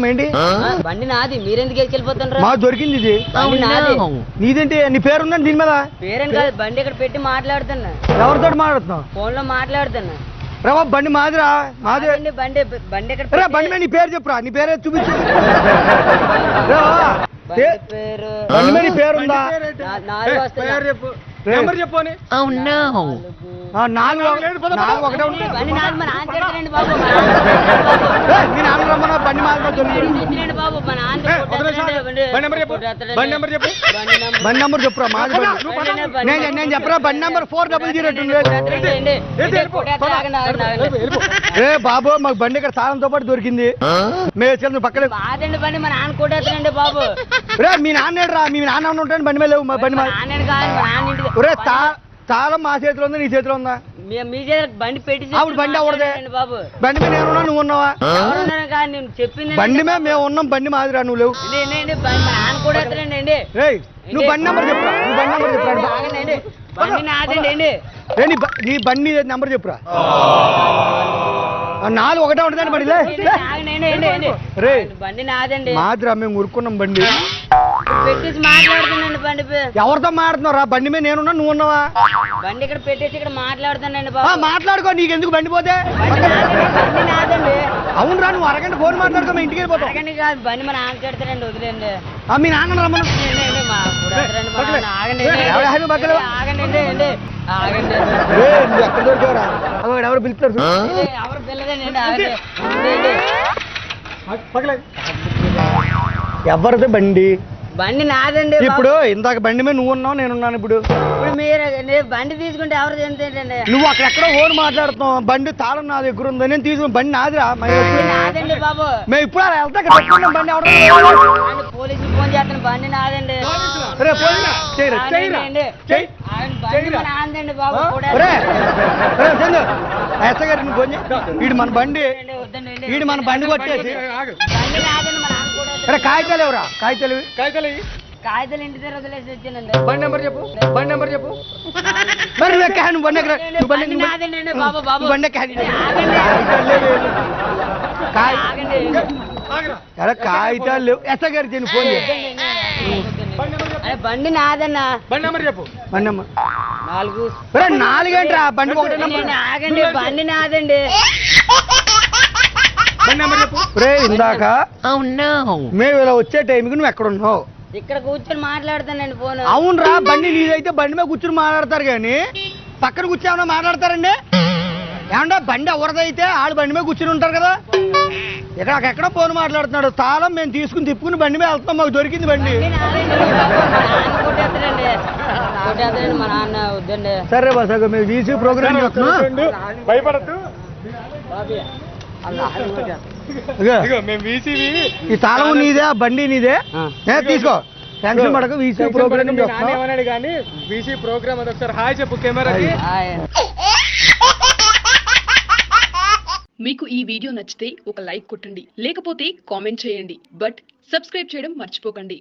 ఏంటి బండి నాది, మీరెందుకు వెళ్ళిపోతున్నారు? మా దొరికింది ఇది. నీదేంటి? నీ పేరు ఉందండి దీని మీద? పేరేం కాదు, బండి ఇక్కడ పెట్టి మాట్లాడుతున్నా. ఎవరితో మాట్లాడుతున్నావు? ఫోన్ లో మాట్లాడుతున్నా. రా బండి మాదిరా, మాదే బండి. బండి ఎక్కడ? బండి మీద నీ పేరు చెప్పురా, నీ పేరే చూపించు. పేరు బండి మీద నీ పేరు ఉందా? చెప్పు. నాలుగు ఒకటే ఉంది. బండి నాది, మా నాన్న తిడతారండి బాబు. మీ నాన్న రమ్మన్నా బండి మాదిరి బాబు, మా నాన్న బండి నెంబర్ చెప్పురా. మాది నేను చెప్పరా బండి నెంబర్ 4002. బాబు మాకు బండి ఇక్కడ తాళంతో పాటు దొరికింది. మేము పక్కన మాదండి బండి, మా నాన్న కొట్టేస్తానండి బాబు. రే మీ నాన్న రా, మీ నాన్న ఉంటాను బండి మీద లేవు. బండి మీద తాళం మా చేతిలో ఉందా, నీ చేతిలో ఉందా? మీ చేతిలో బండి పెట్టి ఆవిడ బండి అవడదే బాబు. బండి మీద నేనున్నా, నువ్వు ఉన్నావా? చెప్పింది బండి మీద మేము ఉన్నాం, బండి మాదిరా నువ్వు లేవు. నాన్న కూడా నువ్వు బండి నెంబర్ చెప్పురా, నువ్వు బండి నెంబర్ చెప్పురా. బండి నాదండి. నీ బండి నెంబర్ చెప్పురా. 4 ఒకటే ఉంటుందండి బండి. రే బండి నాదండి. మాదిరా మేము ఊరుకున్నాం బండి. పెట్టేసి మాట్లాడుతున్నాండి బండి. ఎవరితో మాట్లాడుతున్నారా? బండి మీద నేనున్నా, నువ్వు ఉన్నావా? బండి ఇక్కడ పెట్టేసి ఇక్కడ మాట్లాడుతానండి బాబు. మాట్లాడుకో, నీకెందుకు బండి పోతే? బండి నాదండి. అవునరా, నువ్వు అరగంట ఫోన్ మాట్లాడుకో, మేము ఇంటికి వెళ్ళిపోతాం. అరగంట కాదు, బండి మా నాన్న పెడతారండి, వదిలేండి. మీ నాన్న రమ్మను. ఎక్కడ దొరికావరా? ఎవరు పిలుస్తారు? ఎవరు పిల్లదండి. ఎవరిది బండి? బండి నాదండి. ఇప్పుడు ఇందాక బండి మీద నువ్వు ఉన్నావు, నేనున్నాను. ఇప్పుడు మీరు బండి తీసుకుంటే ఎవరు తింటండి? నువ్వు అక్కడెక్కడో ఓన్ మాట్లాడుతున్నావు. బండి తాళం నా దగ్గర ఉంది, నేను తీసుకుని బండి నాదిరా. నాదండి బాబు. మేము ఇప్పుడు వెళ్తా బండి ఎవరు? పోలీసులు ఫోన్ చేస్తాను, బండి నాదండి. నాదండి బాబు. ఎస్ఐ గారు నువ్వు ఫోన్ చేయి. వీడు మన బండి, వీడు మన బండి కొట్టేసి. బండి నాదండి, మా నాన్న కూడా. కాగితాలు ఎవరా? కాగితాలు కాగితాలు ఇంటి దగ్గర వదిలేసి వచ్చానండి. బండి నెంబర్ చెప్పు, బండి నెంబర్ చెప్పు. మరి నువ్వు బండి బాబు బాబు బండి కాగితాలు లేవు. ఎస్ఐ గారికి నేను ఫోన్ చేయి. బండి నాదన్నా. బండి నెంబర్ చెప్పు. బండి నెంబర్ 4 ఏంట్రా? బండి ఒకటే నెంబర్. ఆగండి, బండి నాదండి. బండి నెంబర్ చెప్పు. ఇందాక మేము ఇలా వచ్చే టైంకి నువ్వు ఎక్కడ ఉన్నావు? ఇక్కడ కూర్చొని మాట్లాడతానండి ఫోన్. అవునరా, బండి నీదైతే బండి మీద కూర్చొని మాట్లాడతారు కానీ పక్కన కూర్చోమన్నా మాట్లాడతారండి? ఏమన్నా బండి ఎవరిదైతే ఆడు బండి మీద కూర్చుని ఉంటారు కదా. ఎక్కడ ఫోన్ మాట్లాడుతున్నాడు. తాళం మేము తీసుకుని తిప్పుకుని బండి మీద వెళ్తాం, మాకు దొరికింది బండి. మా నాన్న వద్దండి. సరే బస్ మేము వీసీ ప్రోగ్రామ్ భయపడద్దు. ఈ తాళం నీదే, బండి నీదే, తీసుకో. టెన్షన్ పడకు. వీసీ ప్రోగ్రామ్ కానీ వీసీ ప్రోగ్రామ్ అది ఒకసారి హాయ్ చెప్పు కెమెరాకి. మీకు ఈ వీడియో నచ్చితే ఒక లైక్ కొట్టండి, లేకపోతే కామెంట్ చేయండి, బట్ సబ్స్క్రైబ్ చేయడం మర్చిపోకండి.